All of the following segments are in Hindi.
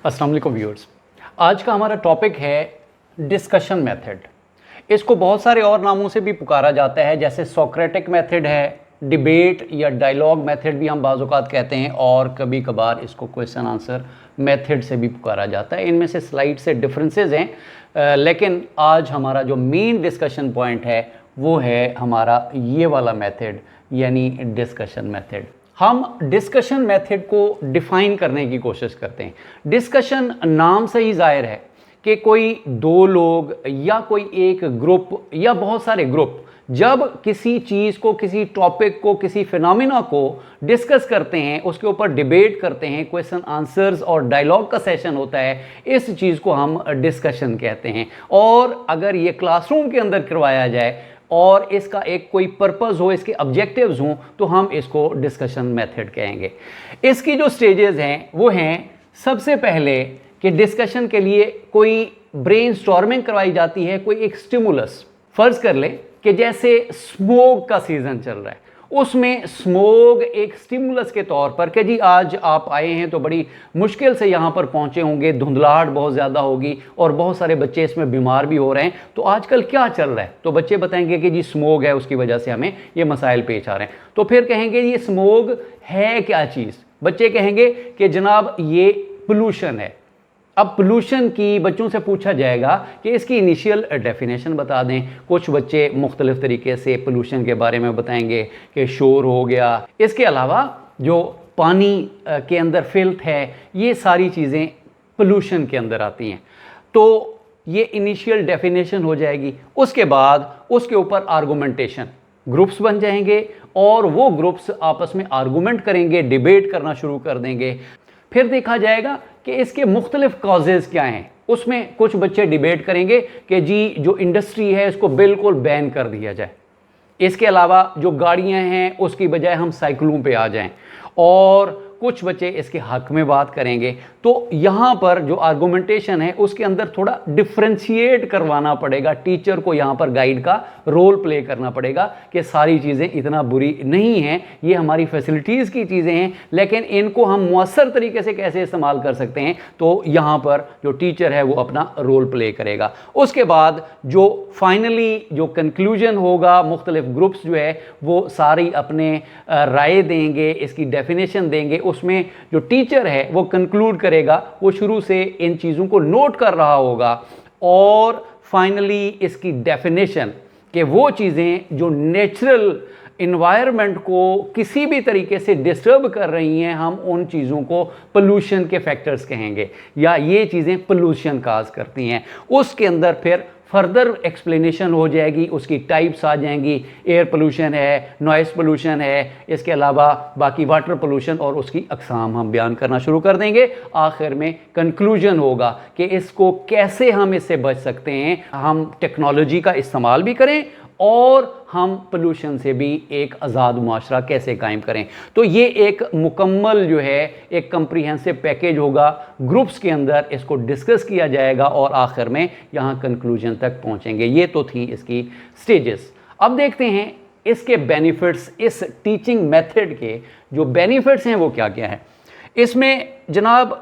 अस्सलाम वालेकुम व्यूअर्स। आज का हमारा टॉपिक है डिस्कशन मेथड। इसको बहुत सारे और नामों से भी पुकारा जाता है, जैसे सोक्रेटिक मेथड है, डिबेट या डायलॉग मेथड भी हम बाज़ औक़ात कहते हैं, और कभी कभार इसको क्वेश्चन आंसर मेथड से भी पुकारा जाता है। इनमें से स्लाइड से डिफरेंसेस हैं, लेकिन आज हमारा जो मेन डिस्कशन पॉइंट है वो है हमारा ये वाला मेथड, यानी डिस्कशन मेथड। हम डिस्कशन मेथड को डिफ़ाइन करने की कोशिश करते हैं। डिस्कशन नाम से ही ज़ाहिर है कि कोई दो लोग या कोई एक ग्रुप या बहुत सारे ग्रुप जब किसी चीज़ को, किसी टॉपिक को, किसी फिनोमिना को डिस्कस करते हैं, उसके ऊपर डिबेट करते हैं, क्वेश्चन आंसर्स और डायलॉग का सेशन होता है, इस चीज़ को हम डिस्कशन कहते हैं। और अगर ये क्लासरूम के अंदर करवाया जाए और इसका एक कोई पर्पस हो, इसके ऑब्जेक्टिव्स हों, तो हम इसको डिस्कशन मेथड कहेंगे। इसकी जो स्टेजेस हैं वो हैं, सबसे पहले कि डिस्कशन के लिए कोई ब्रेनस्टॉर्मिंग करवाई जाती है, कोई एक स्टिमुलस। फ़र्ज़ कर लें कि जैसे स्मोक का सीज़न चल रहा है, उसमें स्मोक एक स्टिमुलस के तौर पर कि जी आज आप आए हैं तो बड़ी मुश्किल से यहाँ पर पहुँचे होंगे, धुंधलाहट बहुत ज़्यादा होगी और बहुत सारे बच्चे इसमें बीमार भी हो रहे हैं, तो आजकल क्या चल रहा है? तो बच्चे बताएंगे कि जी स्मोक है, उसकी वजह से हमें ये मसाइल पेश आ रहे हैं। तो फिर कहेंगे ये स्मोक है क्या चीज़? बच्चे कहेंगे कि जनाब ये पोल्यूशन है। अब पोल्यूशन की बच्चों से पूछा जाएगा कि इसकी इनिशियल डेफिनेशन बता दें। कुछ बच्चे मुख्तलिफ़ तरीके से पोल्यूशन के बारे में बताएंगे कि शोर हो गया, इसके अलावा जो पानी के अंदर फिल्थ है, ये सारी चीज़ें पोल्यूशन के अंदर आती हैं। तो ये इनिशियल डेफिनेशन हो जाएगी। उसके बाद उसके ऊपर आर्गूमेंटेशन, ग्रुप्स बन जाएंगे और वो ग्रुप्स आपस में आर्गूमेंट करेंगे, डिबेट करना शुरू कर देंगे। फिर देखा जाएगा कि इसके मुख्तलिफ कॉजेज़ क्या हैं। उसमें कुछ बच्चे डिबेट करेंगे कि जी जो इंडस्ट्री है इसको बिल्कुल बैन कर दिया जाए, इसके अलावा जो गाड़ियां हैं उसकी बजाय हम साइकिलों पे आ जाएं, और कुछ बच्चे इसके हक में बात करेंगे। तो यहाँ पर जो आर्गूमेंटेशन है उसके अंदर थोड़ा डिफ्रेंशिएट करवाना पड़ेगा, टीचर को यहाँ पर गाइड का रोल प्ले करना पड़ेगा कि सारी चीज़ें इतना बुरी नहीं हैं, ये हमारी फैसिलिटीज़ की चीज़ें हैं, लेकिन इनको हम मौसर तरीके से कैसे इस्तेमाल कर सकते हैं, तो यहाँ पर जो टीचर है वो अपना रोल प्ले करेगा। उसके बाद जो फाइनली जो कंक्लूजन होगा, मुख्तलिफ ग्रुप्स जो है वो सारी अपने राय देंगे, इसकी डेफिनेशन देंगे। उसमें जो टीचर है वो कंक्लूड करेगा, वो शुरू से इन चीज़ों को नोट कर रहा होगा, और फाइनली इसकी डेफिनेशन कि वो चीज़ें जो नेचुरल इन्वायरमेंट को किसी भी तरीके से डिस्टर्ब कर रही हैं, हम उन चीज़ों को पोल्यूशन के फैक्टर्स कहेंगे, या ये चीज़ें पोल्यूशन काज करती हैं। उसके अंदर फिर फर्दर एक्सप्लेनेशन हो जाएगी, उसकी टाइप्स आ जाएंगी, एयर पोल्यूशन है, नॉइस पोल्यूशन है, इसके अलावा बाकी वाटर पोल्यूशन, और उसकी अक़साम हम बयान करना शुरू कर देंगे। आखिर में कंक्लूजन होगा कि इसको कैसे हम इससे बच सकते हैं, हम टेक्नोलॉजी का इस्तेमाल भी करें और हम पोल्यूशन से भी एक आज़ाद मुआशरा कैसे कायम करें। तो ये एक मुकम्मल जो है एक कम्प्रीहेंसिव पैकेज होगा। ग्रुप्स के अंदर इसको डिस्कस किया जाएगा और आखिर में यहाँ कंक्लूजन तक पहुँचेंगे। ये तो थी इसकी स्टेजेस। अब देखते हैं इसके बेनिफिट्स, इस टीचिंग मेथड के जो बेनिफिट्स हैं वो क्या क्या है। इसमें जनाब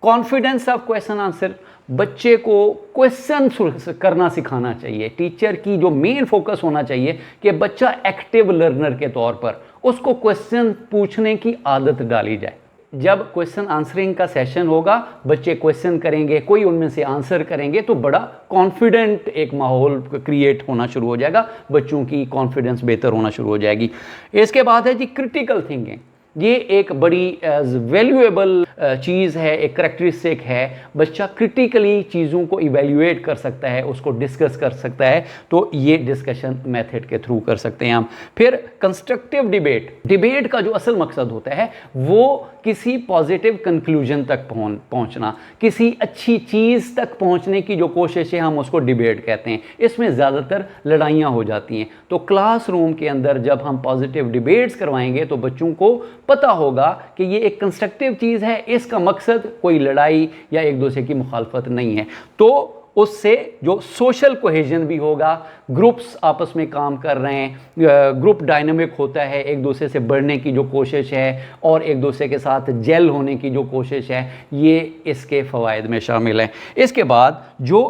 कॉन्फिडेंस ऑफ क्वेश्चन आंसर, बच्चे को क्वेश्चन करना सिखाना चाहिए। टीचर की जो मेन फोकस होना चाहिए कि बच्चा एक्टिव लर्नर के तौर पर उसको क्वेश्चन पूछने की आदत डाली जाए। जब क्वेश्चन आंसरिंग का सेशन होगा, बच्चे क्वेश्चन करेंगे, कोई उनमें से आंसर करेंगे, तो बड़ा कॉन्फिडेंट एक माहौल क्रिएट होना शुरू हो जाएगा, बच्चों की कॉन्फिडेंस बेहतर होना शुरू हो जाएगी। इसके बाद है जी क्रिटिकल थिंकिंग। ये एक बड़ी वैल्यूएबल चीज़ है, एक करैक्टरिस्टिक है। बच्चा क्रिटिकली चीज़ों को इवैल्यूएट कर सकता है, उसको डिस्कस कर सकता है, तो ये डिस्कशन मेथड के थ्रू कर सकते हैं हम। फिर कंस्ट्रक्टिव डिबेट, डिबेट का जो असल मकसद होता है वो किसी पॉजिटिव कंक्लूजन तक पहुंचना, किसी अच्छी चीज़ तक पहुंचने की जो कोशिश है, हम उसको डिबेट कहते हैं। इसमें ज़्यादातर लड़ाइयाँ हो जाती हैं। तो क्लासरूम के अंदर जब हम पॉजिटिव डिबेट्स करवाएंगे तो बच्चों को पता होगा कि ये एक कंस्ट्रक्टिव चीज़ है, इसका मकसद कोई लड़ाई या एक दूसरे की मुखालफत नहीं है। तो उससे जो सोशल कोहेजन भी होगा, ग्रुप्स आपस में काम कर रहे हैं, ग्रुप डायनामिक होता है, एक दूसरे से बढ़ने की जो कोशिश है और एक दूसरे के साथ जेल होने की जो कोशिश है, ये इसके फ़वाइद में शामिल है। इसके बाद जो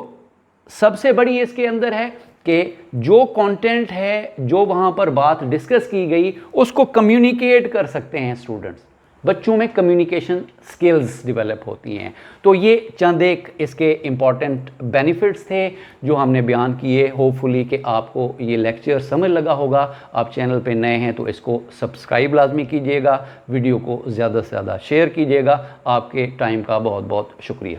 सबसे बड़ी इसके अंदर है कि जो कंटेंट है, जो वहाँ पर बात डिस्कस की गई, उसको कम्युनिकेट कर सकते हैं स्टूडेंट्स। बच्चों में कम्युनिकेशन स्किल्स डेवलप होती हैं। तो ये चंद एक इसके इम्पॉर्टेंट बेनिफिट्स थे जो हमने बयान किए। होपफुली कि आपको ये लेक्चर समझ लगा होगा। आप चैनल पे नए हैं तो इसको सब्सक्राइब लाजमी कीजिएगा, वीडियो को ज़्यादा से ज़्यादा शेयर कीजिएगा। आपके टाइम का बहुत बहुत शुक्रिया।